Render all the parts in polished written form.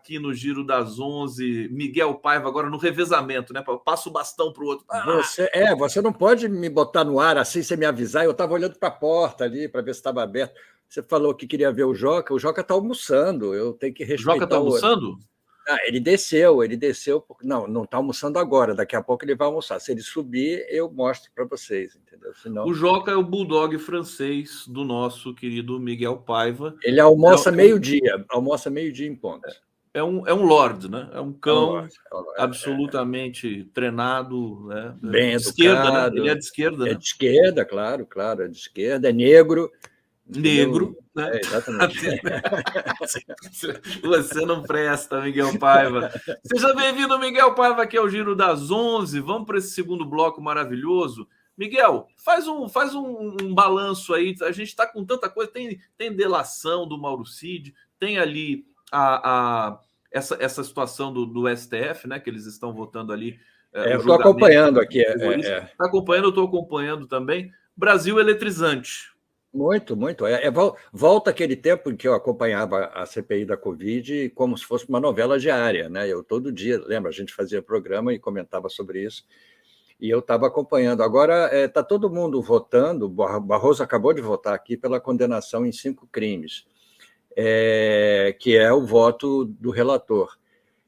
aqui no Giro das 11, Miguel Paiva, agora no revezamento, né? Passa o bastão para o outro. Você não pode me botar no ar assim sem me avisar. Eu estava olhando para a porta ali para ver se estava aberto. Você falou que queria ver o Joca está almoçando. Eu tenho que respeitar. O Joca está almoçando? Ele desceu. Não está almoçando agora. Daqui a pouco ele vai almoçar. Se ele subir, eu mostro para vocês, entendeu? Senão... O Joca é o bulldog francês do nosso querido Miguel Paiva. Ele almoça meio-dia em ponto. É um lord, né? É um cão absolutamente treinado, né? Bem de esquerda, né? Ele educado. é de esquerda, né? É de esquerda, claro, é de esquerda, é negro. Negro, né? Exatamente. Você não presta, Miguel Paiva. Seja bem-vindo, Miguel Paiva, aqui é o Giro das 11. Vamos para esse segundo bloco maravilhoso. Miguel, faz um balanço aí. A gente está com tanta coisa. Tem delação do Mauro Cid, tem ali essa situação do STF, né? Que eles estão votando ali. Eu estou acompanhando aqui. Está acompanhando, eu estou acompanhando também. Brasil eletrizante. Muito. Volta aquele tempo em que eu acompanhava a CPI da Covid como se fosse uma novela diária, né? Eu todo dia, lembra, a gente fazia programa e comentava sobre isso. E eu estava acompanhando. Agora está todo mundo votando. Barroso acabou de votar aqui pela condenação em 5 crimes, que é o voto do relator.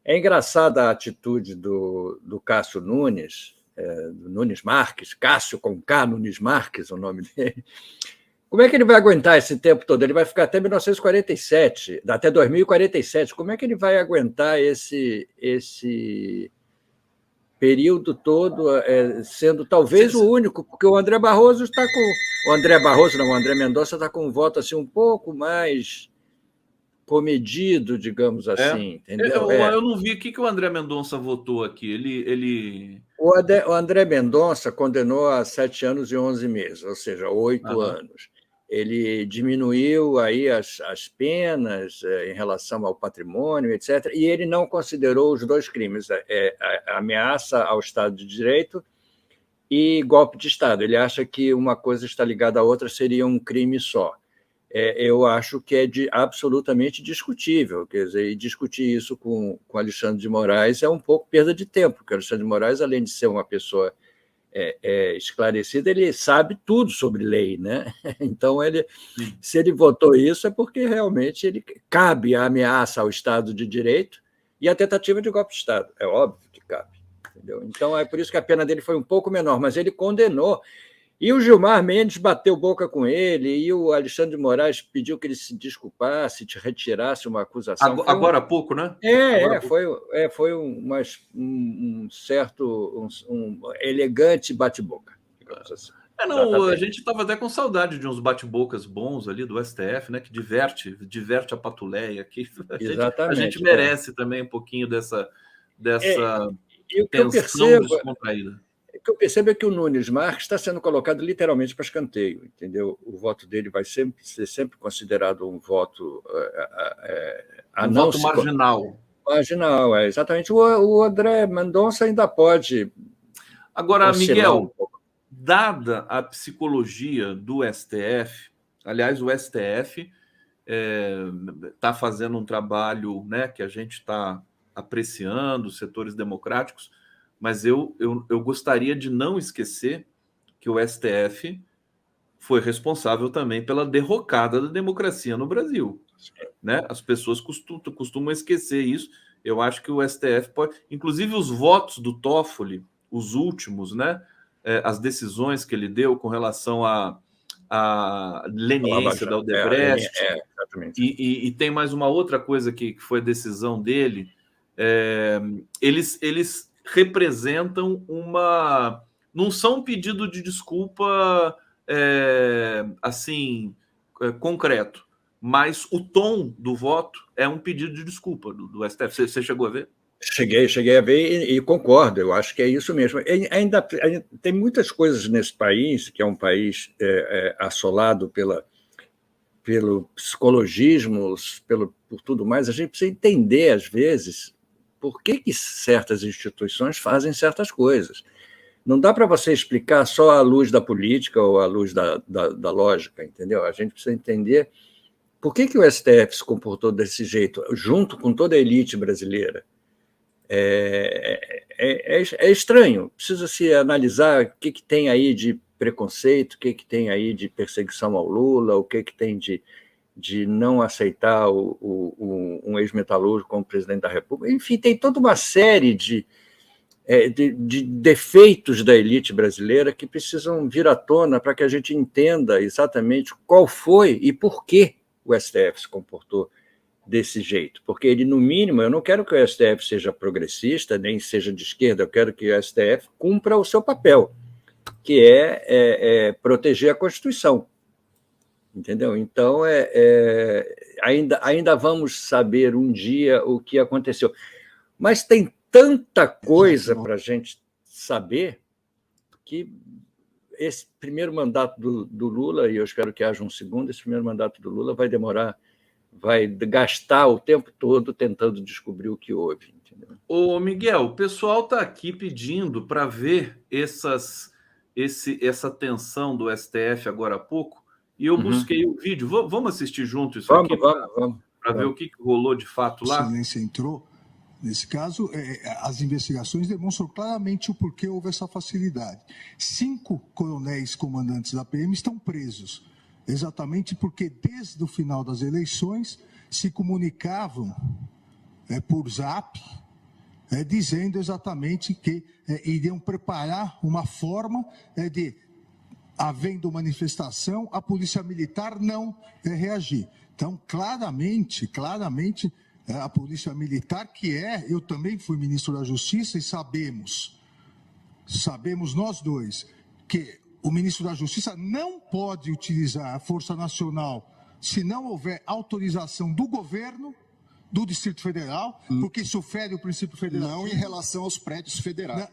É engraçada a atitude do Cássio Nunes, do Nunes Marques, Cássio com K, Nunes Marques, o nome dele. Como é que ele vai aguentar esse tempo todo? Ele vai ficar até 1947, até 2047. Como é que ele vai aguentar esse período todo sendo talvez o único, porque o André Barroso está com... O André Mendonça está com um voto assim, um pouco mais comedido, digamos assim. Entendeu? Eu não vi o que o André Mendonça votou aqui. O André Mendonça condenou a 7 anos e 11 meses, ou seja, 8 anos. Ele diminuiu aí as penas em relação ao patrimônio, etc., e ele não considerou os 2 crimes, a ameaça ao Estado de Direito e golpe de Estado. Ele acha que uma coisa está ligada à outra, seria um crime só. Eu acho que é absolutamente discutível, quer dizer, e discutir isso com Alexandre de Moraes é um pouco perda de tempo, porque Alexandre de Moraes, além de ser uma pessoa esclarecido, ele sabe tudo sobre lei, né? Então, se ele votou isso, é porque realmente ele cabe a ameaça ao Estado de Direito e a tentativa de golpe de Estado. É óbvio que cabe. Entendeu? Então, é por isso que a pena dele foi um pouco menor, mas ele condenou. E o Gilmar Mendes bateu boca com ele, e o Alexandre de Moraes pediu que ele se desculpasse, retirasse uma acusação. Agora há pouco, né? Foi um certo, elegante bate-boca, digamos assim. A gente estava até com saudade de uns bate-bocas bons ali do STF, né? Que diverte a patuleia aqui. A gente merece também um pouquinho dessa tensão descontraída. O que eu percebo é que o Nunes Marques está sendo colocado literalmente para escanteio, entendeu? O voto dele vai ser sempre considerado um voto voto marginal. Marginal, exatamente. O André Mendonça ainda pode. Agora, Miguel, dada a psicologia do STF, aliás, o STF está fazendo um trabalho, né, que a gente está apreciando, os setores democráticos, mas eu gostaria de não esquecer que o STF foi responsável também pela derrocada da democracia no Brasil. Né? As pessoas costumam esquecer isso. Eu acho que o STF pode... Inclusive, os votos do Toffoli, os últimos, né? As decisões que ele deu com relação à leniência da Odebrecht. E tem mais uma outra coisa que foi decisão dele. Eles representam não são um pedido de desculpa assim concreto, mas o tom do voto é um pedido de desculpa do STF. Você chegou a ver? Cheguei a ver e concordo, eu acho que é isso mesmo. Ainda tem muitas coisas nesse país, que é um país assolado pelo psicologismo, por tudo mais. A gente precisa entender, às vezes, por que certas instituições fazem certas coisas. Não dá para você explicar só à luz da política ou à luz da lógica, entendeu? A gente precisa entender Por que o STF se comportou desse jeito, junto com toda a elite brasileira? É estranho. Precisa se analisar o que tem aí de preconceito, o que tem aí de perseguição ao Lula, o que tem de não aceitar um ex-metalúrgico como presidente da República. Enfim, tem toda uma série de defeitos da elite brasileira que precisam vir à tona para que a gente entenda exatamente qual foi e por que o STF se comportou desse jeito. Porque ele, no mínimo, eu não quero que o STF seja progressista, nem seja de esquerda, eu quero que o STF cumpra o seu papel, que é proteger a Constituição. Entendeu? Então, ainda vamos saber um dia o que aconteceu. Mas tem tanta coisa para a gente saber que esse primeiro mandato do Lula, e eu espero que haja um segundo, esse primeiro mandato do Lula vai gastar o tempo todo tentando descobrir o que houve. Entendeu? Ô, Miguel, o pessoal está aqui pedindo para ver essa tensão do STF agora há pouco, e eu busquei o vídeo. Vamos assistir junto isso aqui para ver o que rolou de fato lá? A Excelência entrou. Nesse caso, as investigações demonstram claramente o porquê houve essa facilidade. 5 coronéis comandantes da PM estão presos, exatamente porque desde o final das eleições se comunicavam por zap, dizendo exatamente que iriam preparar uma forma de, havendo manifestação, a polícia militar não reagir. Então, claramente, a polícia militar, eu também fui ministro da Justiça e sabemos nós dois, que o ministro da Justiça não pode utilizar a Força Nacional se não houver autorização do governo do Distrito Federal, porque isso fere o princípio federal. Não em relação aos prédios federais.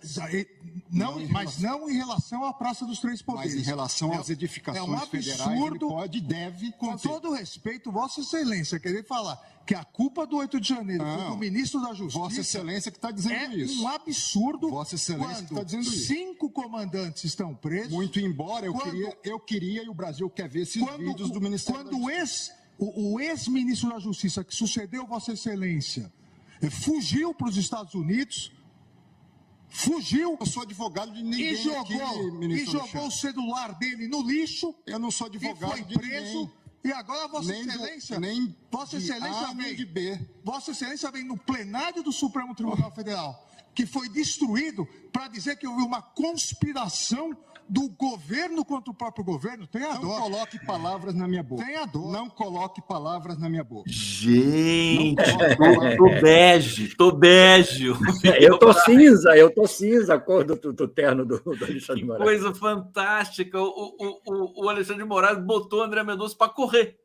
Mas não em relação à Praça dos Três Poderes. Mas em relação às edificações federais, ele pode e deve com fazer. todo respeito, Vossa Excelência, querer falar que a culpa do 8 de janeiro foi do ministro da Justiça... Vossa Excelência que está dizendo isso. É um absurdo. Vossa Excelência que está dizendo isso. 5 comandantes estão presos... Muito embora eu queria e o Brasil quer ver esses vídeos do Ministério da Justiça. O ex-ministro da Justiça, que sucedeu Vossa Excelência, fugiu para os Estados Unidos, Eu sou advogado de ninguém e jogou o celular dele no lixo. Eu não sou advogado e foi preso. E agora Vossa Excelência Vossa Excelência vem no plenário do Supremo Tribunal Federal, que foi destruído, para dizer que houve uma conspiração do governo contra o próprio governo. Tenha dó. Não coloque palavras na minha boca. Tenha dó. Não coloque palavras na minha boca. Gente, tô bege. Eu tô cinza, a cor do terno do Alexandre de Moraes. Coisa fantástica. O Alexandre de Moraes botou o André Mendonça para correr.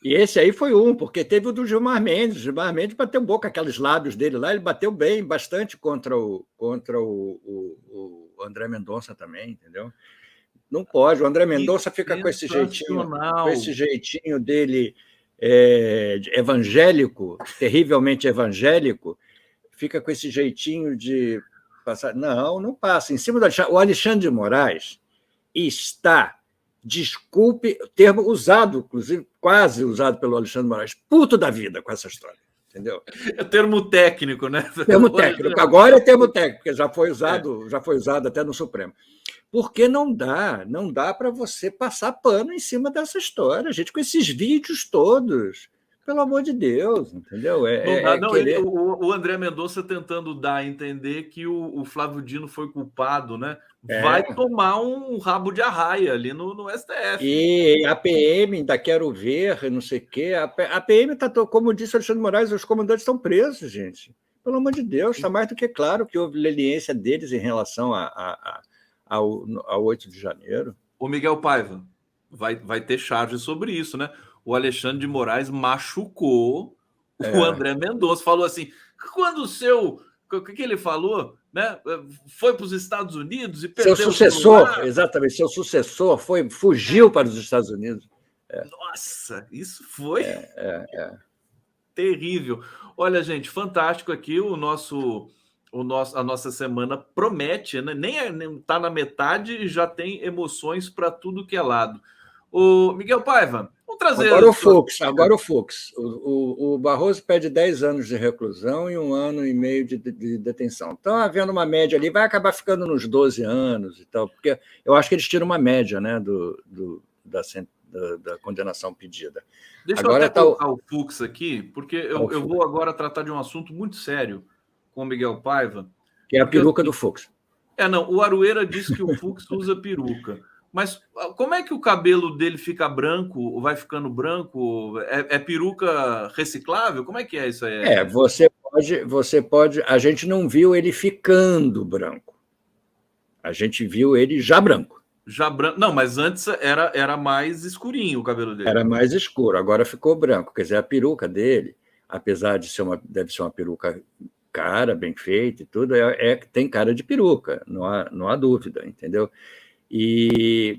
E esse aí foi porque teve o do Gilmar Mendes. Gilmar Mendes bateu boca, aqueles lábios dele lá, ele bateu bastante contra o André Mendonça também, entendeu? Não pode, o André Mendonça fica com esse jeitinho dele evangélico, terrivelmente evangélico, fica com esse jeitinho de passar. Não passa. Em cima do Alexandre, o Alexandre de Moraes está, desculpe, termo usado, inclusive quase usado pelo Alexandre de Moraes, puto da vida com essa história. Entendeu? É termo técnico, né? Termo técnico. Agora é termo técnico, porque já foi usado até no Supremo. Porque não dá para você passar pano em cima dessa história, gente, com esses vídeos todos. Pelo amor de Deus, entendeu? O André Mendonça tentando dar a entender que o Flávio Dino foi culpado, né? Vai tomar um rabo de arraia ali no STF. E a PM ainda quero ver, não sei o quê. A PM está, como disse o Alexandre de Moraes, os comandantes estão presos, gente. Pelo amor de Deus, está mais do que claro que houve leniência deles em relação ao 8 de janeiro. O Miguel Paiva vai ter charge sobre isso, né? O Alexandre de Moraes machucou o André Mendonça. Falou assim, quando o que ele falou, né? Foi para os Estados Unidos e perdeu seu sucessor, exatamente, seu sucessor fugiu para os Estados Unidos. Nossa, isso foi terrível. Olha, gente, fantástico aqui a nossa semana promete, né? Nem está na metade e já tem emoções para tudo que é lado. O Miguel Paiva, vamos trazer... Agora o Fux. O Barroso pede 10 anos de reclusão e 1 ano e meio de detenção. Então, havendo uma média ali, vai acabar ficando nos 12 anos e tal, porque eu acho que eles tiram uma média, né, da condenação pedida. Deixa eu até colocar o Fux aqui, porque eu vou agora tratar de um assunto muito sério com o Miguel Paiva. Que é a peruca do Fux. O Aroeira disse que o Fux usa peruca. Mas como é que o cabelo dele fica branco, vai ficando branco? É peruca reciclável? Como é que é isso aí? Você pode... A gente não viu ele ficando branco. A gente viu ele já branco. Já branco. Não, mas antes era mais escurinho o cabelo dele. Era mais escuro, agora ficou branco. Quer dizer, a peruca dele, apesar de deve ser uma peruca cara, bem feita e tudo, tem cara de peruca, não há dúvida, entendeu?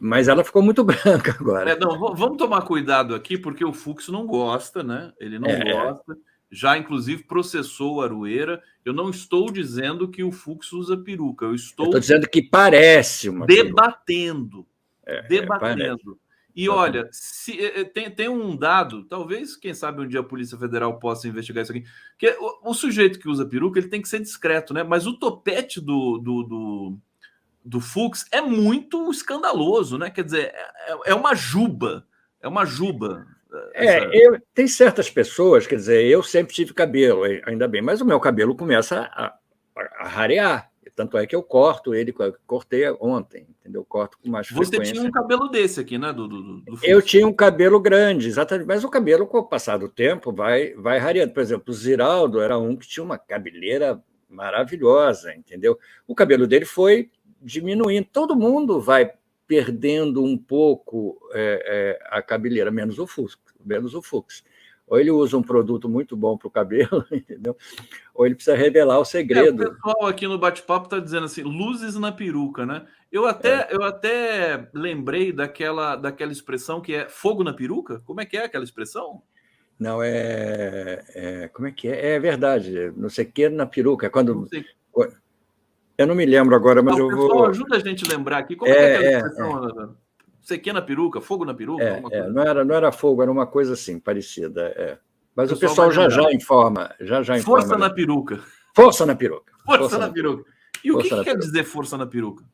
Mas ela ficou muito branca agora. Vamos tomar cuidado aqui, porque o Fux não gosta, né? Ele não gosta. Já, inclusive, processou o Aroeira. Eu não estou dizendo que o Fux usa peruca. Eu estou dizendo que parece uma debatendo. Debatendo. E olha, tem um dado, talvez, quem sabe um dia a Polícia Federal possa investigar isso aqui, que o sujeito que usa peruca ele tem que ser discreto, né? Mas o topete do Fux é muito escandaloso, né? Quer dizer, é uma juba. É uma juba. Tem certas pessoas, quer dizer, eu sempre tive cabelo, ainda bem, mas o meu cabelo começa a rarear. Tanto é que eu corto ele, cortei ontem, entendeu? Corto com mais frequência. Você tinha um cabelo desse aqui, né? Do eu tinha um cabelo grande, exatamente, mas o cabelo, com o passar do tempo, vai rareando. Por exemplo, o Ziraldo era um que tinha uma cabeleira maravilhosa, entendeu? O cabelo dele foi diminuindo. Todo mundo vai perdendo um pouco a cabeleira, menos o Fux. Ou ele usa um produto muito bom para o cabelo, entendeu? Ou ele precisa revelar o segredo. O pessoal aqui no bate-papo está dizendo assim, luzes na peruca, né? Eu até lembrei daquela expressão que é fogo na peruca. Como é que é aquela expressão? Não, como é que é? É verdade, não sei o que na peruca. É quando... Eu não me lembro agora, mas eu vou... Pessoal, ajuda a gente a lembrar aqui. Como é que é aquela expressão? Sequer na peruca, fogo na peruca? Não era fogo, era uma coisa assim, parecida. Mas o pessoal já informa. Força na peruca. Força na peruca. Força na peruca. E o que quer dizer força na peruca?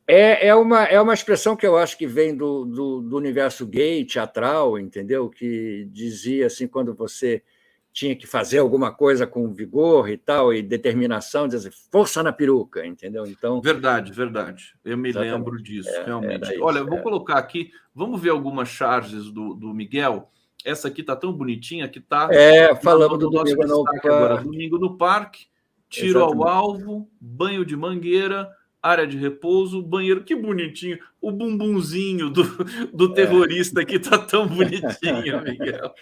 É uma expressão que eu acho que vem do universo gay, teatral, entendeu? Que dizia assim, quando você tinha que fazer alguma coisa com vigor e tal, e determinação, dizer força na peruca, entendeu? Então, verdade. Eu me lembro disso, realmente. Olha, eu vou colocar aqui, vamos ver algumas charges do Miguel. Essa aqui tá tão bonitinha que tá... falamos do Domingo no Parque. Agora, Domingo no Parque, tiro ao alvo, banho de mangueira, área de repouso, banheiro. Que bonitinho. O bumbumzinho do terrorista aqui tá tão bonitinho, Miguel.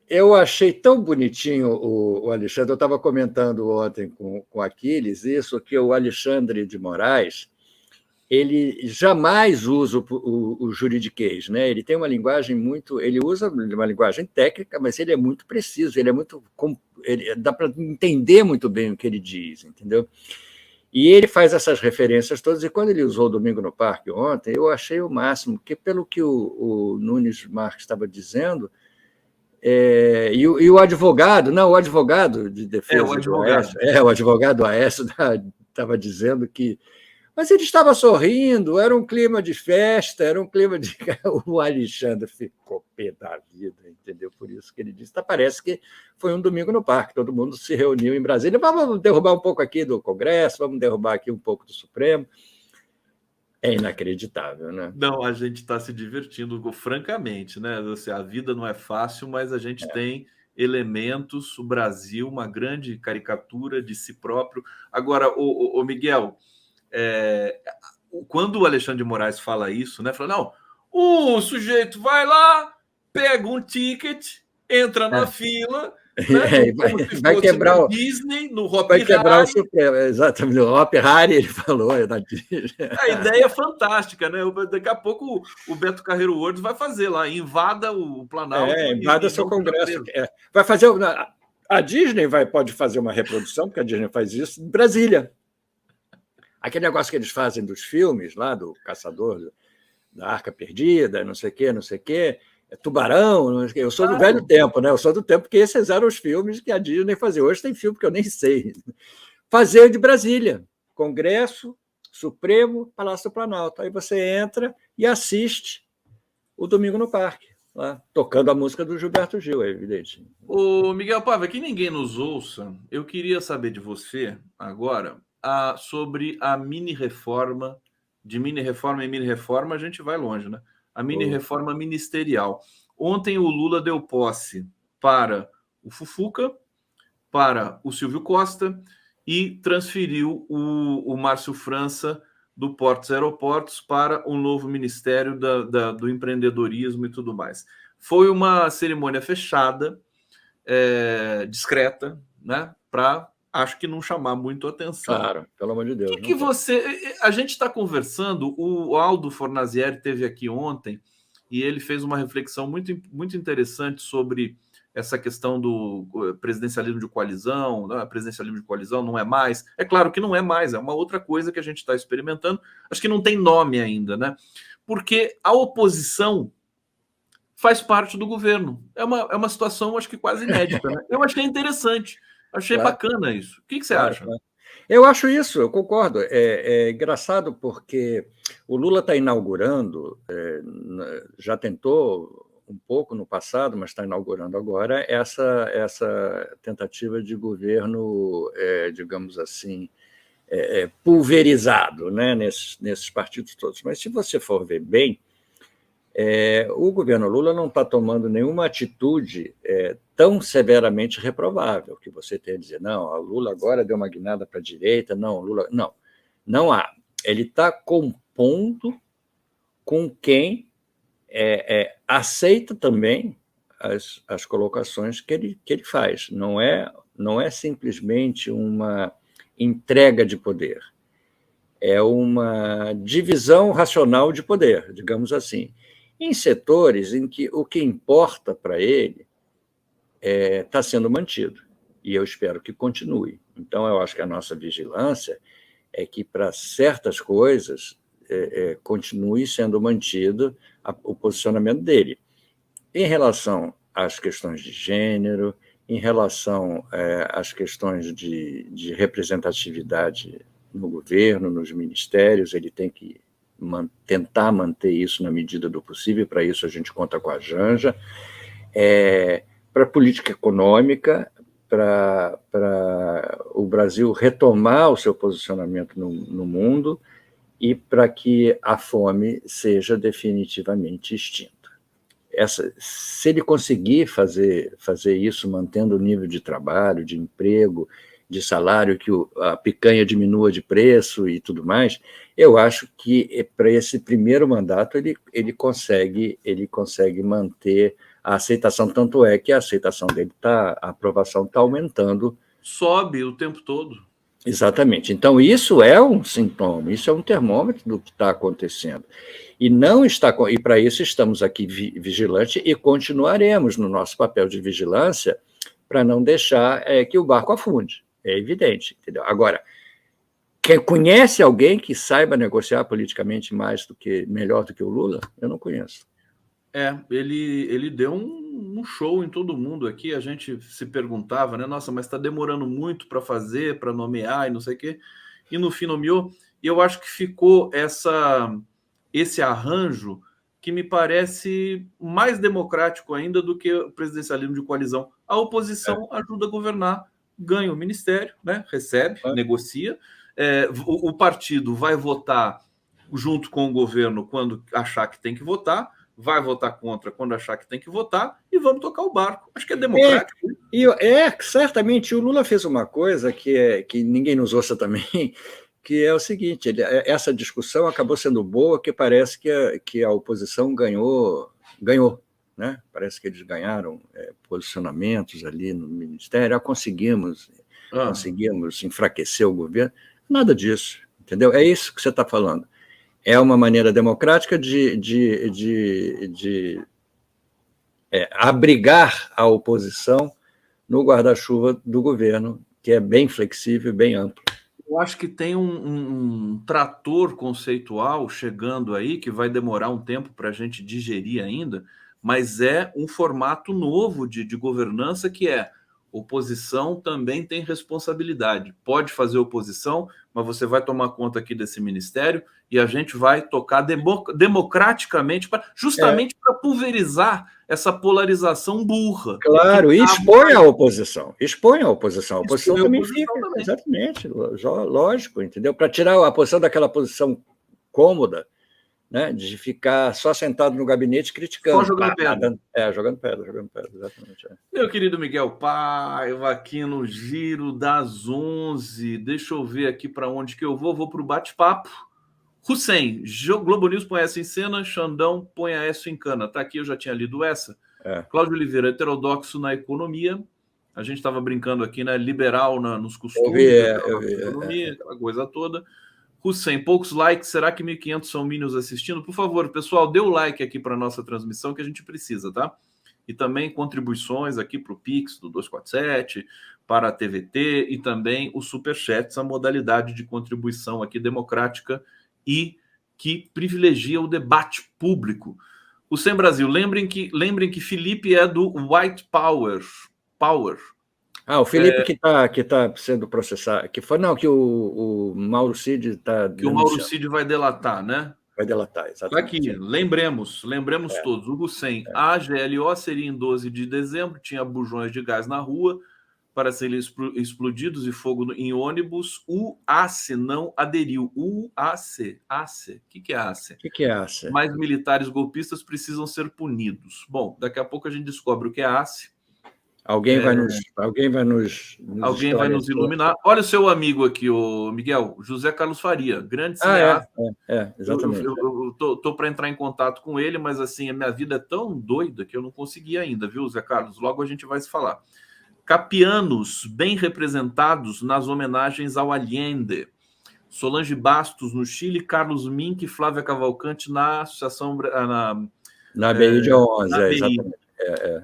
Eu achei tão bonitinho o Alexandre. Eu estava comentando ontem com o Aquiles isso, que o Alexandre de Moraes ele jamais usa o juridiquês, né? Ele tem uma linguagem muito... Ele usa uma linguagem técnica, mas ele é muito preciso, dá para entender muito bem o que ele diz, entendeu? E ele faz essas referências todas, e quando ele usou o Domingo no Parque ontem, eu achei o máximo, porque pelo que o Nunes Marques estava dizendo... E o advogado de defesa do Aécio, o advogado Aécio estava dizendo que... Mas ele estava sorrindo, era um clima de festa, era um clima de... O Alexandre ficou pé da vida, entendeu? Por isso que ele disse, parece que foi um domingo no parque, todo mundo se reuniu em Brasília, vamos derrubar um pouco aqui do Congresso, vamos derrubar aqui um pouco do Supremo. É inacreditável, né? Não, a gente está se divertindo, francamente, né? A vida não é fácil, mas a gente tem elementos, o Brasil, uma grande caricatura de si próprio. Agora, o Miguel, quando o Alexandre de Moraes fala isso, né? Fala, não, o sujeito vai lá, pega um ticket, entra na fila... Né? Vai quebrar o Disney, no Hop vai quebrar o Supremo, exatamente, no Hop Hari ele falou na Disney. A ideia é fantástica, né? Daqui a pouco o Beto Carreiro World vai fazer lá, invada o Planalto. Invada seu Congresso. Vai fazer a Disney pode fazer uma reprodução, porque a Disney faz isso em Brasília. Aquele negócio que eles fazem dos filmes lá do Caçador da Arca Perdida, não sei o quê, não sei o quê, Tubarão, não sei o quê. Eu sou do velho tempo, né? Eu sou do tempo que esses eram os filmes que a Disney fazia. Hoje tem filme que eu nem sei. Fazer de Brasília, Congresso, Supremo, Palácio do Planalto. Aí você entra e assiste o Domingo no Parque, lá, tocando a música do Gilberto Gil, é evidente. Ô, Miguel Paiva, que ninguém nos ouça, eu queria saber de você agora sobre a mini-reforma. De mini-reforma em mini-reforma a gente vai longe, né? A mini-reforma ministerial. Ontem o Lula deu posse para o Fufuca, para o Silvio Costa e transferiu o Márcio França do Portos e Aeroportos para um novo Ministério do Empreendedorismo e tudo mais. Foi uma cerimônia fechada, discreta, né? Para, acho que não chamar muito atenção. Claro, pelo amor de Deus. Que você... A gente está conversando, o Aldo Fornazieri esteve aqui ontem e ele fez uma reflexão muito, muito interessante sobre essa questão do presidencialismo de coalizão. Né? Presidencialismo de coalizão não é mais. É claro que não é mais, é uma outra coisa que a gente está experimentando. Acho que não tem nome ainda, né? Porque a oposição faz parte do governo. É uma situação, acho que quase inédita. Né? Eu achei interessante, achei bacana isso. O que você acha? Claro. Eu acho isso, eu concordo. É engraçado porque o Lula está inaugurando, já tentou um pouco no passado, mas está inaugurando agora, essa tentativa de governo, digamos assim, pulverizado, né, nesses partidos todos. Mas se você for ver bem, o governo Lula não está tomando nenhuma atitude tão severamente reprovável, que você tem a dizer, não, o Lula agora deu uma guinada para a direita, não, Lula... Não há. Ele está compondo com quem aceita também as colocações que ele faz. Não é simplesmente uma entrega de poder, é uma divisão racional de poder, digamos assim, em setores em que o que importa para ele está sendo mantido, e eu espero que continue. Então, eu acho que a nossa vigilância é que, para certas coisas, continue sendo mantido o posicionamento dele. Em relação às questões de gênero, em relação às questões de representatividade no governo, nos ministérios, ele tem que tentar manter isso na medida do possível, e para isso a gente conta com a Janja. Para a política econômica, para o Brasil retomar o seu posicionamento no mundo e para que a fome seja definitivamente extinta. Se ele conseguir fazer isso, mantendo o nível de trabalho, de emprego, de salário, que a picanha diminua de preço e tudo mais, eu acho que para esse primeiro mandato ele consegue manter a aceitação, tanto é que a aceitação dele a aprovação está aumentando. Sobe o tempo todo. Exatamente. Então, isso é um sintoma, isso é um termômetro do que está acontecendo. E para isso estamos aqui vigilantes e continuaremos no nosso papel de vigilância para não deixar que o barco afunde. É evidente, entendeu? Agora, quem conhece alguém que saiba negociar politicamente melhor do que o Lula? Eu não conheço. Ele deu um show em todo mundo aqui. A gente se perguntava, né? Nossa, mas está demorando muito para fazer, para nomear e não sei o quê. E no fim nomeou. E eu acho que ficou esse arranjo que me parece mais democrático ainda do que o presidencialismo de coalizão. A oposição ajuda a governar, ganha o ministério, né? Recebe, negocia. O partido vai votar junto com o governo quando achar que tem que votar, vai votar contra quando achar que tem que votar e vamos tocar o barco. Acho que é democrático. Certamente. O Lula fez uma coisa que ninguém nos ouça também, que é o seguinte, essa discussão acabou sendo boa, que parece que a oposição ganhou, né? Parece que eles ganharam posicionamentos ali no Ministério, conseguimos enfraquecer o governo. Nada disso, entendeu? É isso que você está falando. É uma maneira democrática de abrigar a oposição no guarda-chuva do governo, que é bem flexível e bem amplo. Eu acho que tem um trator conceitual chegando aí, que vai demorar um tempo para a gente digerir ainda, mas é um formato novo de governança que é oposição também tem responsabilidade. Pode fazer oposição, mas você vai tomar conta aqui desse ministério e a gente vai tocar democraticamente, justamente para pulverizar essa polarização burra. Claro, e expõe a oposição. Expõe a oposição. A oposição também fica. Exatamente, lógico, entendeu? Para tirar a posição daquela posição cômoda, né, de ficar só sentado no gabinete criticando. Só jogando pedra. Jogando pedra, exatamente. Meu querido Miguel Paiva, aqui no Giro das 11. Deixa eu ver aqui para onde que eu vou. Vou para o bate-papo. Hussein, Globo News põe essa em cena, Xandão põe a essa em cana. Tá aqui, eu já tinha lido essa. Cláudio Oliveira, heterodoxo na economia. A gente estava brincando aqui, né? Liberal nos costumes, economia, aquela coisa toda. Hussein, poucos likes, será que 1.500 são minions assistindo? Por favor, pessoal, dê o like aqui para a nossa transmissão que a gente precisa, tá? E também contribuições aqui para o Pix do 247, para a TVT e também o Superchat, essa modalidade de contribuição aqui democrática e que privilegia o debate público. Hussein Brasil, lembrem que Felipe é do White Power. O Felipe que tá sendo processado, que o Mauro Cid está... Que o Mauro Cid vai delatar, né? Vai delatar, exatamente. Aqui, lembremos todos, o Hussein, a GLO seria em 12 de dezembro, tinha bujões de gás na rua para serem explodidos e fogo em ônibus, o ACE não aderiu. O ACE. O que é ACE? O que é ACE? Mais militares golpistas precisam ser punidos. Bom, daqui a pouco a gente descobre o que é ACE. Alguém vai nos iluminar. Olha o seu amigo aqui, o Miguel, José Carlos Faria, grande cineasta. Exatamente. Eu tô para entrar em contato com ele, mas assim, a minha vida é tão doida que eu não consegui ainda, viu, Zé Carlos? Logo a gente vai se falar. Capianos, bem representados nas homenagens ao Allende. Solange Bastos, no Chile, Carlos Mink e Flávia Cavalcante na Associação... Na BI de 11, exatamente.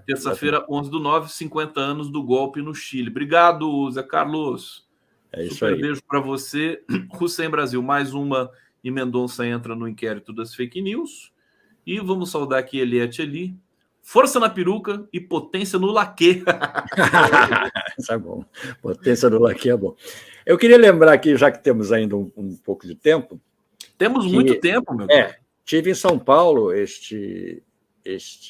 Terça-feira, 11/9, 50 anos do golpe no Chile. Obrigado, Zé Carlos. É isso Super aí. beijo para você. Hussein Brasil, mais uma e Mendonça entra no inquérito das fake news. E vamos saudar aqui Eliette Eli. Força na peruca e potência no laque. Isso é bom. Potência no laque é bom. Eu queria lembrar aqui, já que temos ainda um pouco de tempo... Temos muito tempo, meu Deus. Tive em São Paulo este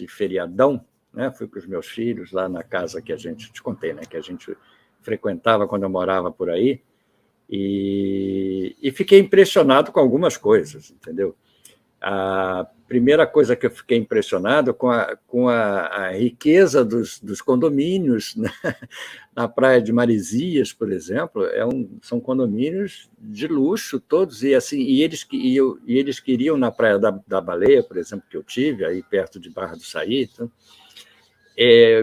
feriadão, né? Fui com os meus filhos lá na casa que a gente, te contei, né? Que a gente frequentava quando eu morava por aí, e fiquei impressionado com algumas coisas, entendeu? A primeira coisa que eu fiquei impressionado com a riqueza dos condomínios, né? Na praia de Maresias, por exemplo, são condomínios de luxo todos, e assim, eles queriam na Praia da Baleia, por exemplo, que eu tive, aí perto de Barra do Saí. Então,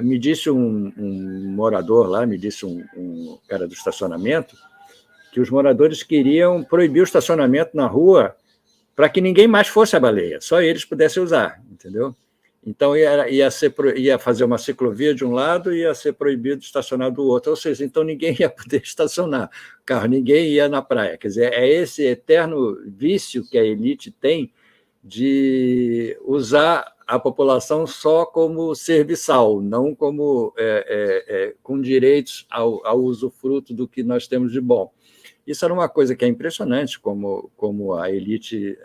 me disse um morador lá, me disse um cara do estacionamento, que os moradores queriam proibir o estacionamento na rua para que ninguém mais fosse a Baleia, só eles pudessem usar, entendeu? Então, ia fazer uma ciclovia de um lado e ia ser proibido estacionar do outro, ou seja, então ninguém ia poder estacionar carro, ninguém ia na praia. Quer dizer, é esse eterno vício que a elite tem de usar a população só como serviçal, não como com direitos ao usufruto do que nós temos de bom. Isso era uma coisa que é impressionante, como a elite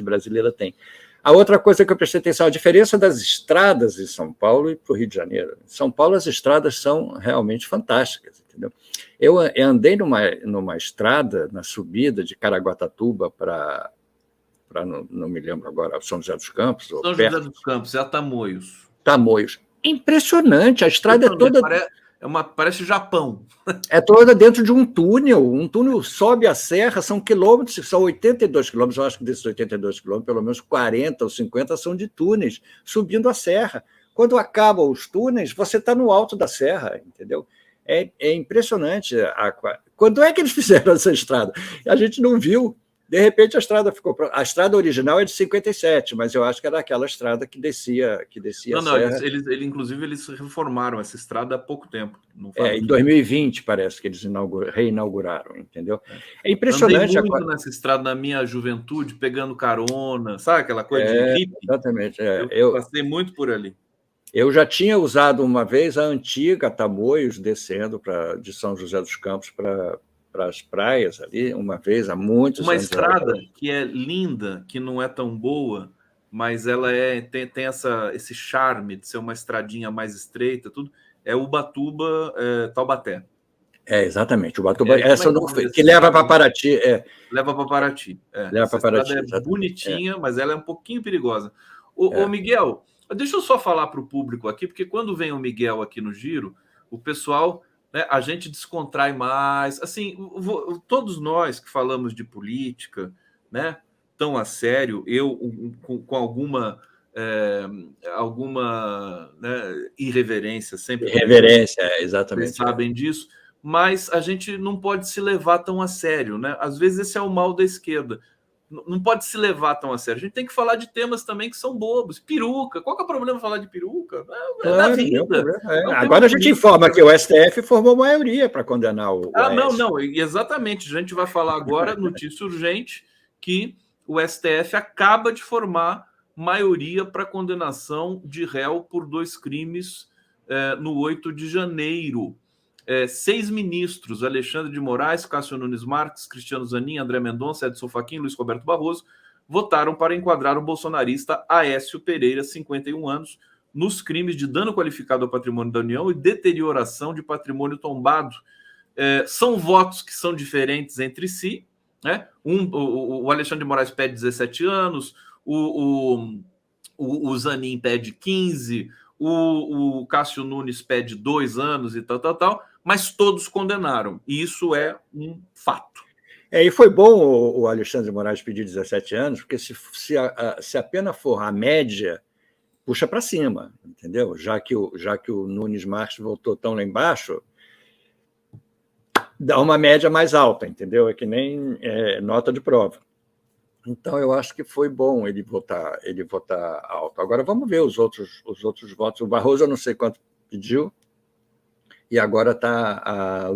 brasileira tem. A outra coisa que eu prestei atenção, a diferença das estradas em São Paulo e para o Rio de Janeiro. Em São Paulo, as estradas são realmente fantásticas, entendeu? Eu andei numa estrada, na subida de Caraguatatuba para não me lembro agora, São José dos Campos. São José dos Campos, é Tamoios. Tamoios. Impressionante, a estrada é toda... Parece Japão. É toda dentro de um túnel sobe a serra, são quilômetros, são 82 quilômetros, eu acho que desses 82 quilômetros, pelo menos 40 ou 50 são de túneis, subindo a serra. Quando acabam os túneis, você está no alto da serra, entendeu? É impressionante. Quando é que eles fizeram essa estrada? A gente não viu. De repente, a estrada ficou pronta. A estrada original é de 57, mas eu acho que era aquela estrada que descia a serra. Inclusive, eles reformaram essa estrada há pouco tempo. Em 2020, parece que eles reinauguraram, entendeu? É impressionante. Andei muito nessa estrada na minha juventude, pegando carona, sabe aquela coisa de hippie? Exatamente. Eu passei muito por ali. Eu já tinha usado uma vez a antiga Tamoios, descendo de São José dos Campos para as praias ali, uma vez, há muitos anos. Uma estrada que é linda, que não é tão boa, mas ela tem esse charme de ser uma estradinha mais estreita, tudo, é Ubatuba, Taubaté. Exatamente. Ubatuba, essa eu não fui, que leva para Paraty. Leva para Paraty. Leva para Paraty. É bonitinha, mas ela é um pouquinho perigosa. Ô, Miguel, deixa eu só falar para o público aqui, porque quando vem o Miguel aqui no Giro, o pessoal, né, a gente descontrai mais. Assim, todos nós que falamos de política, né, tão a sério, eu com alguma né, irreverência sempre. Irreverência, exatamente. Vocês sabem disso, mas a gente não pode se levar tão a sério, né? Às vezes esse é o mal da esquerda. Não pode se levar tão a sério. A gente tem que falar de temas também que são bobos. Peruca. Qual que é o problema de falar de peruca? Da vida. Agora a gente informa que o STF formou maioria para condenar o Aécio. Não. Exatamente. A gente vai falar agora, notícia urgente, que o STF acaba de formar maioria para condenação de réu por 2 crimes no 8 de janeiro. 6 ministros, Alexandre de Moraes, Cássio Nunes Marques, Cristiano Zanin, André Mendonça, Edson Fachin, Luiz Roberto Barroso, votaram para enquadrar o bolsonarista Aécio Pereira, 51 anos, nos crimes de dano qualificado ao patrimônio da União e deterioração de patrimônio tombado. São votos que são diferentes entre si, né? O Alexandre de Moraes pede 17 anos, o Zanin pede 15, o Cássio Nunes pede 2 anos e tal, mas todos condenaram. E isso é um fato. E foi bom o Alexandre de Moraes pedir 17 anos, porque se a pena for a média, puxa para cima, entendeu? Já que o Nunes Marques voltou tão lá embaixo, dá uma média mais alta, entendeu? É que nem nota de prova. Então, eu acho que foi bom ele votar alto. Agora, vamos ver os outros votos. O Barroso, eu não sei quanto pediu, e agora está a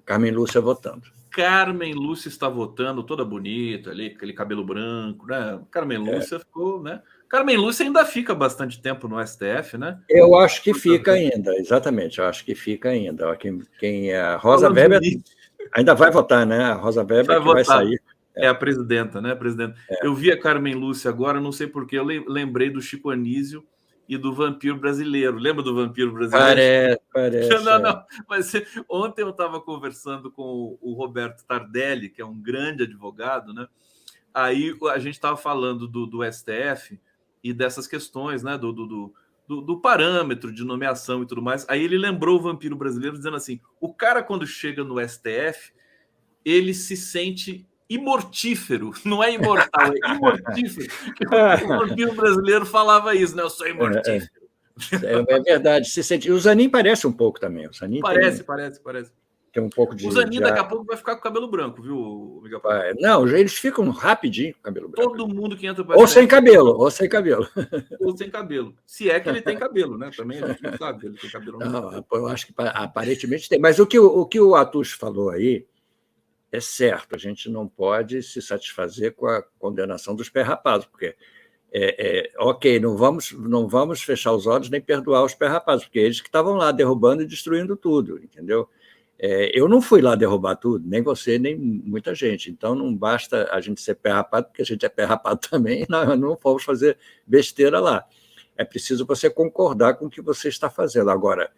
Carmen Lúcia votando. Carmen Lúcia está votando, toda bonita ali, aquele cabelo branco, né? Carmen Lúcia ficou, né? Carmen Lúcia ainda fica bastante tempo no STF, né? Eu acho que fica ainda, exatamente. Eu acho que fica ainda. A Rosa Weber ainda vai votar, né? A Rosa Weber vai sair. É a presidenta, né? Eu vi a Carmen Lúcia agora, não sei porquê, eu lembrei do Chico Anísio e do Vampiro Brasileiro. Lembra do Vampiro Brasileiro? Parece. Não. Mas ontem eu estava conversando com o Roberto Tardelli, que é um grande advogado, né? Aí a gente estava falando do STF e dessas questões, né? Do parâmetro de nomeação e tudo mais. Aí ele lembrou o Vampiro Brasileiro dizendo assim: o cara, quando chega no STF, ele se sente imortífero, não é imortal, é imortífero. O Vampiro Brasileiro falava isso, né? Eu sou imortífero. É verdade. Se sente... O Zanin parece um pouco também. O Zanin parece. Tem um pouco de... O Zanin daqui a pouco vai ficar com o cabelo branco, viu, Miguel? Não, eles ficam rapidinho com o cabelo branco. Todo mundo que entra para ou sem cabelo. Ou sem cabelo. Se é que ele tem cabelo, né? Também a gente não sabe se ele tem cabelo ou não. Eu acho que aparentemente tem. Mas o que o Atush falou aí é certo, a gente não pode se satisfazer com a condenação dos pé rapados, porque ok, não vamos fechar os olhos nem perdoar os pé rapados, porque eles que estavam lá derrubando e destruindo tudo, entendeu? Eu não fui lá derrubar tudo, nem você, nem muita gente, então não basta a gente ser pé rapado, porque a gente é pé rapado também, não vamos fazer besteira lá. É preciso você concordar com o que você está fazendo. Agora,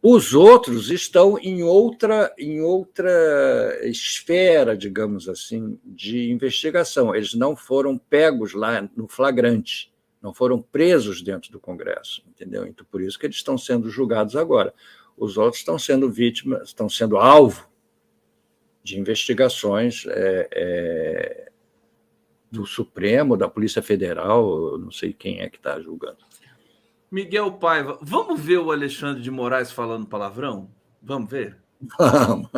os outros estão em outra esfera, digamos assim, de investigação. Eles não foram pegos lá no flagrante, não foram presos dentro do Congresso, entendeu? Então, por isso que eles estão sendo julgados agora. Os outros estão sendo vítimas, estão sendo alvo de investigações do Supremo, da Polícia Federal, não sei quem é que está julgando. Miguel Paiva, vamos ver o Alexandre de Moraes falando palavrão? Vamos ver? Vamos.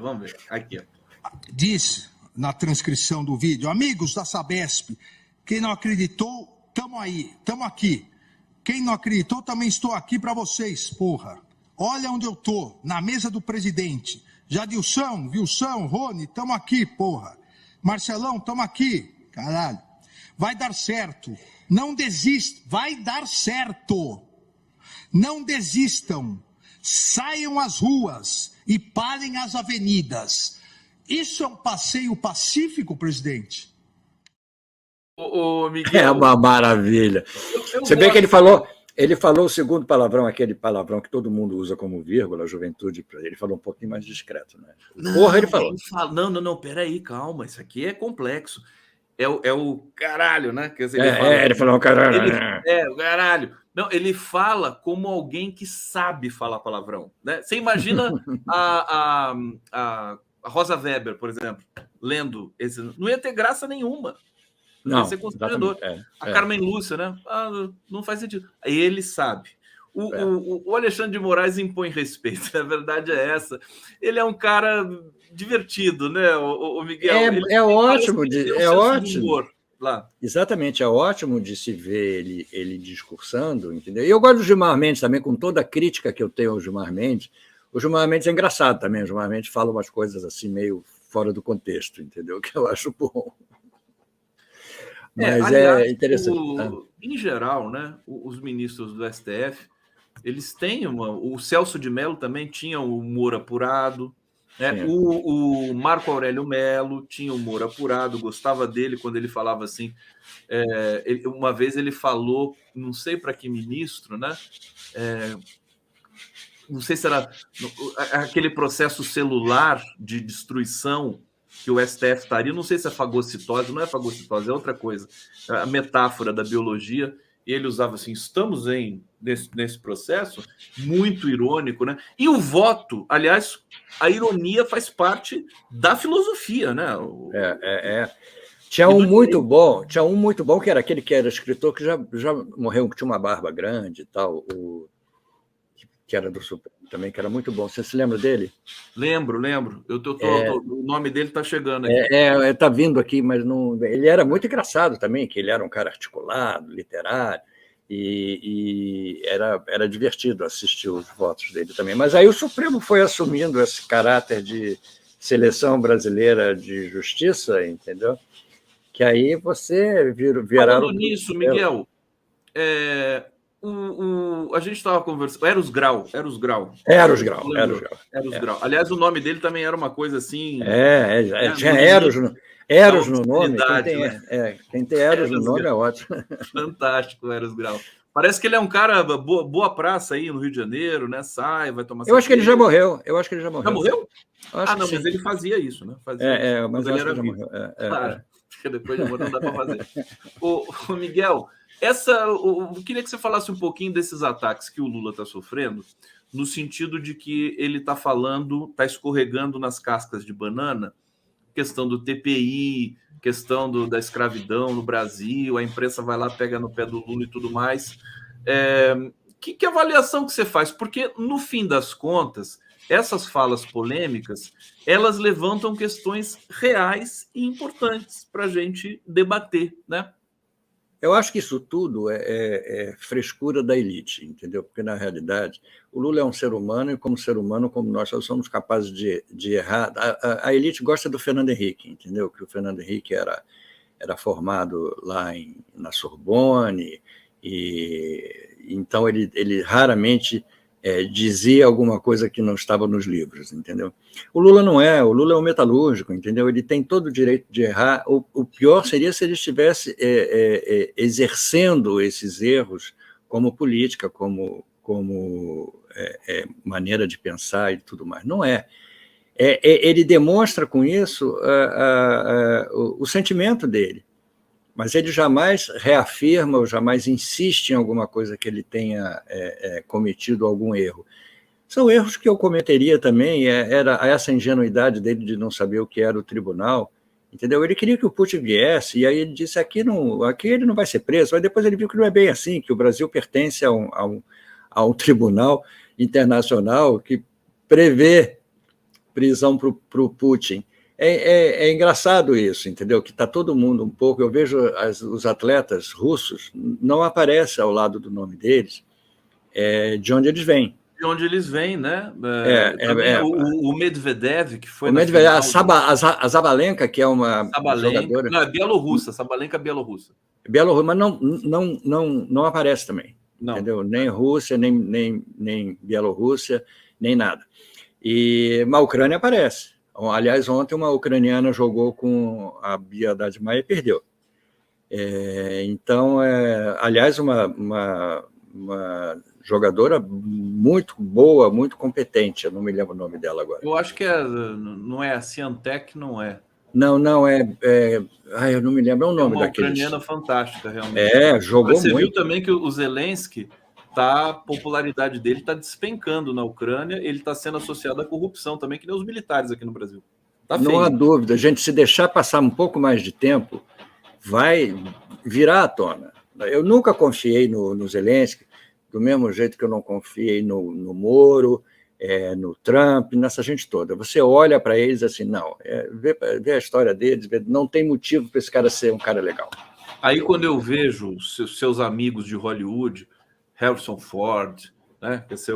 Vamos ver. Aqui, ó. diz na transcrição do vídeo: amigos da Sabesp, quem não acreditou, estamos aí, estamos aqui. Quem não acreditou, também estou aqui para vocês, porra. Olha onde eu tô, na mesa do presidente. Jadilson, Wilson, Rony, estamos aqui, porra. Marcelão, estamos aqui, caralho. Vai dar certo. Não desista, vai dar certo. Não desistam. Saiam às ruas e parem as avenidas. Isso é um passeio pacífico, presidente? Ô, Miguel, é uma maravilha. Você vê que ele falou o segundo palavrão, aquele palavrão que todo mundo usa como vírgula, a juventude, ele falou um pouquinho mais discreto, né? Porra, ele falou. Não, peraí, calma, isso aqui é complexo. É o caralho, né? Quer dizer, ele falou caralho. O caralho. Não, ele fala como alguém que sabe falar palavrão, né? Você imagina a Rosa Weber, por exemplo, lendo esse... Não ia ter graça nenhuma. Não, ia ser constrangedor. A Carmen Lúcia, né? Não faz sentido. Aí ele sabe. O Alexandre de Moraes impõe respeito, a verdade é essa. Ele é um cara divertido, né, o Miguel? É ótimo, é ótimo. Lá. Exatamente, é ótimo de se ver ele discursando, entendeu? E eu gosto do Gilmar Mendes também, com toda a crítica que eu tenho ao Gilmar Mendes. O Gilmar Mendes é engraçado também, o Gilmar Mendes fala umas coisas assim meio fora do contexto, entendeu? Que eu acho bom. Mas aliás, interessante. Em geral, né, os ministros do STF, eles têm o Celso de Mello também tinha o humor apurado, né? O Marco Aurélio Mello tinha o humor apurado, gostava dele quando ele falava assim. Uma vez ele falou, não sei para que ministro, né? Não sei se era aquele processo celular de destruição que o STF estaria, não sei se é fagocitose, não é fagocitose, é outra coisa. A metáfora da biologia, ele usava assim, estamos nesse processo, muito irônico, né? E o voto, aliás, a ironia faz parte da filosofia, né? Tinha um muito bom, que era aquele que era escritor, que já morreu, que tinha uma barba grande e tal, que era do Supremo também, que era muito bom. Você se lembra dele? Lembro. O nome dele está chegando aqui. Está vindo aqui, mas não. Ele era muito engraçado também, que ele era um cara articulado, literário, e era divertido assistir os votos dele também. Mas aí o Supremo foi assumindo esse caráter de seleção brasileira de justiça, entendeu? Que aí você viraram. Falando nisso, Miguel, a gente estava conversando. Eros Grau. Aliás, o nome dele também era uma coisa assim. Tinha Eros no nome. Quem tem Eros no nome é ótimo. Fantástico, Eros Grau. Parece que ele é um cara boa praça aí no Rio de Janeiro, né? Sai, vai tomar. Eu acho que ele já morreu. Já morreu? Não, mas ele fazia isso, né? Mas ele era morreu. Claro, porque depois de morrer não dá para fazer. O Miguel. Eu queria que você falasse um pouquinho desses ataques que o Lula está sofrendo, no sentido de que ele está está escorregando nas cascas de banana, questão do TPI, questão da escravidão no Brasil, a imprensa vai lá, pega no pé do Lula e tudo mais. Que avaliação que você faz? Porque, no fim das contas, essas falas polêmicas, elas levantam questões reais e importantes para a gente debater, né? Eu acho que isso tudo é frescura da elite, entendeu? Porque, na realidade, o Lula é um ser humano e, como ser humano, como nós somos capazes de errar. A elite gosta do Fernando Henrique, entendeu? Que o Fernando Henrique era formado lá na Sorbonne, e então ele raramente dizia alguma coisa que não estava nos livros, entendeu? O Lula não é, o Lula é um metalúrgico, entendeu? Ele tem todo o direito de errar. O pior seria se ele estivesse exercendo esses erros como política, como maneira de pensar e tudo mais. Não é. Ele demonstra com isso o sentimento dele, mas ele jamais reafirma ou jamais insiste em alguma coisa que ele tenha cometido algum erro. São erros que eu cometeria também, era essa ingenuidade dele de não saber o que era o tribunal, entendeu? Ele queria que o Putin viesse, e aí ele disse, aqui ele não vai ser preso, mas depois ele viu que não é bem assim, que o Brasil pertence a um tribunal internacional que prevê prisão para o Putin. É engraçado isso, entendeu? Que está todo mundo um pouco... Eu vejo os atletas russos, não aparece ao lado do nome deles de onde eles vêm. De onde eles vêm, né? O Medvedev, que foi o Medvedev, a Sabalenka, que é uma jogadora... Não, é bielorrussa, Sabalenka é bielorrussa. Bielorrussa, mas não aparece também. Não. Entendeu? Nem Rússia, nem Bielorrússia, nem nada. Mas a Ucrânia aparece. Aliás, ontem uma ucraniana jogou com a Bia Haddad Maia e perdeu. Então, aliás, uma jogadora muito boa, muito competente. Eu não me lembro o nome dela agora. Eu acho que não é a Ciantec, não é. Não, eu não me lembro o nome daquele. É uma ucraniana fantástica, realmente. Jogou muito. Você viu também que o Zelensky, a popularidade dele está despencando na Ucrânia, ele está sendo associado à corrupção também, que nem os militares aqui no Brasil. Tá feio. Não há dúvida, gente, se deixar passar um pouco mais de tempo, vai virar à tona. Eu nunca confiei no Zelensky, do mesmo jeito que eu não confiei no Moro, no Trump, nessa gente toda. Você olha para eles assim, não, vê a história deles, não tem motivo para esse cara ser um cara legal. Aí quando eu vejo seus amigos de Hollywood, Harrison Ford, né? Que você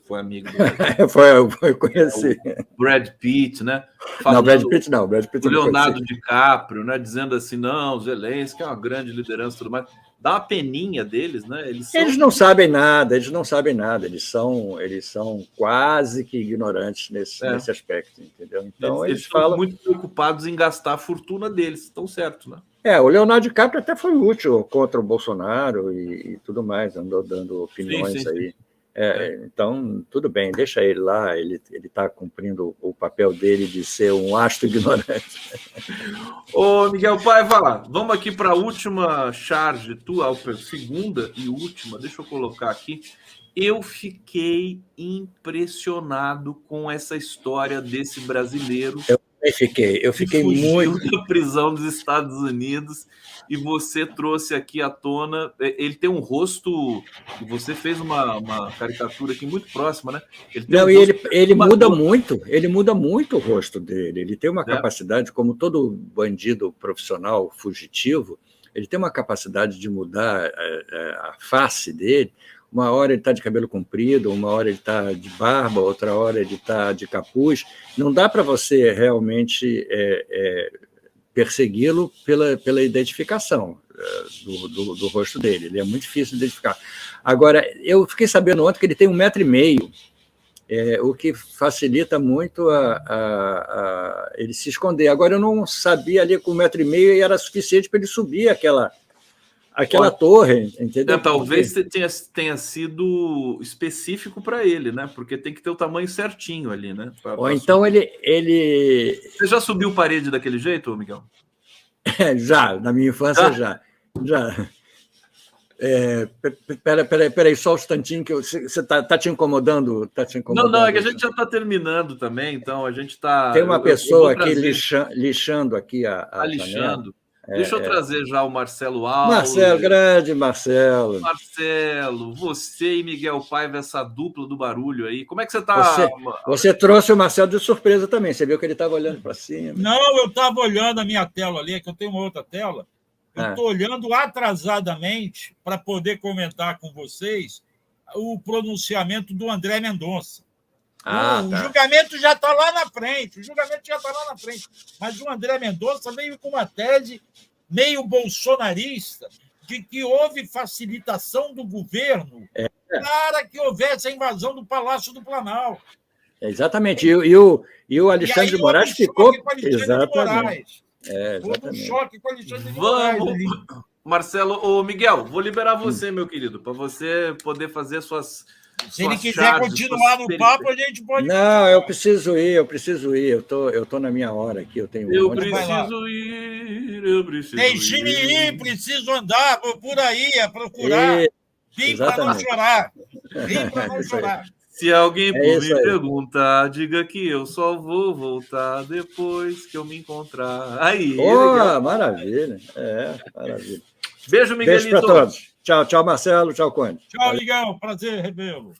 foi amigo do... foi conheci. Brad Pitt, né? Não, Brad Pitt não. O Leonardo DiCaprio, né? Dizendo assim, não, Zelensky é uma grande liderança e tudo mais. Dá uma peninha deles, né? Eles não sabem nada, eles são quase que ignorantes nesse aspecto, entendeu? Então eles estão muito preocupados em gastar a fortuna deles, estão certo, né? O Leonardo DiCaprio até foi útil contra o Bolsonaro e tudo mais, andou dando opiniões aí. Então, tudo bem, deixa ele lá, ele está cumprindo o papel dele de ser um astro ignorante. Ô, Miguel Paiva, vamos aqui para a última charge tua, a segunda e última, deixa eu colocar aqui. Eu fiquei impressionado com essa história desse brasileiro. Eu fiquei muito da prisão dos Estados Unidos, e você trouxe aqui à tona. Ele tem um rosto, e você fez uma caricatura aqui muito próxima, né? Ele muda muito o rosto dele. Ele tem uma capacidade, como todo bandido profissional fugitivo, ele tem uma capacidade de mudar a face dele. Uma hora ele está de cabelo comprido, uma hora ele está de barba, outra hora ele está de capuz. Não dá para você realmente persegui-lo pela identificação do rosto dele. Ele é muito difícil de identificar. Agora, eu fiquei sabendo ontem que ele tem 1,5 metro, o que facilita muito ele se esconder. Agora, eu não sabia ali que 1,5 metro era suficiente para ele subir aquela torre, entendeu? Talvez tenha sido específico para ele, né? Porque tem que ter o tamanho certinho ali, né? Ou então ele... Você já subiu parede daquele jeito, Miguel? Já, na minha infância já. Peraí, só um instantinho, que você está te incomodando? Não, é que a gente já está terminando também, então a gente está... Tem uma pessoa aqui lixando aqui a lixando. Deixa eu trazer já o Marcelo Alves. Grande Marcelo. Marcelo, você e Miguel Paiva, essa dupla do barulho aí. Como é que você está? Você trouxe o Marcelo de surpresa também. Você viu que ele estava olhando para cima? Não, eu estava olhando a minha tela ali, que eu tenho uma outra tela. Eu estou olhando atrasadamente para poder comentar com vocês o pronunciamento do André Mendonça. O julgamento já está lá na frente, mas o André Mendonça veio com uma tese meio bolsonarista de que houve facilitação do governo para que houvesse a invasão do Palácio do Planalto. Exatamente, e o Alexandre de Moraes ficou... Exatamente. Houve um choque com o Alexandre de Moraes. Marcelo, Miguel, vou liberar você, meu querido, para você poder fazer suas... Se ele quiser continuar no papo, a gente pode... Não, eu preciso ir. Eu tô na minha hora aqui, eu tenho... preciso ir. Deixe-me ir, preciso andar por aí, a procurar. Vim para não chorar. Se alguém por me perguntar, diga que eu só vou voltar depois que eu me encontrar. Aí, maravilha. Maravilha. Beijo, Miguelito. Beijo para todos. Tchau, Marcelo. Tchau, Conde. Tchau, Miguel. Prazer revê-lo.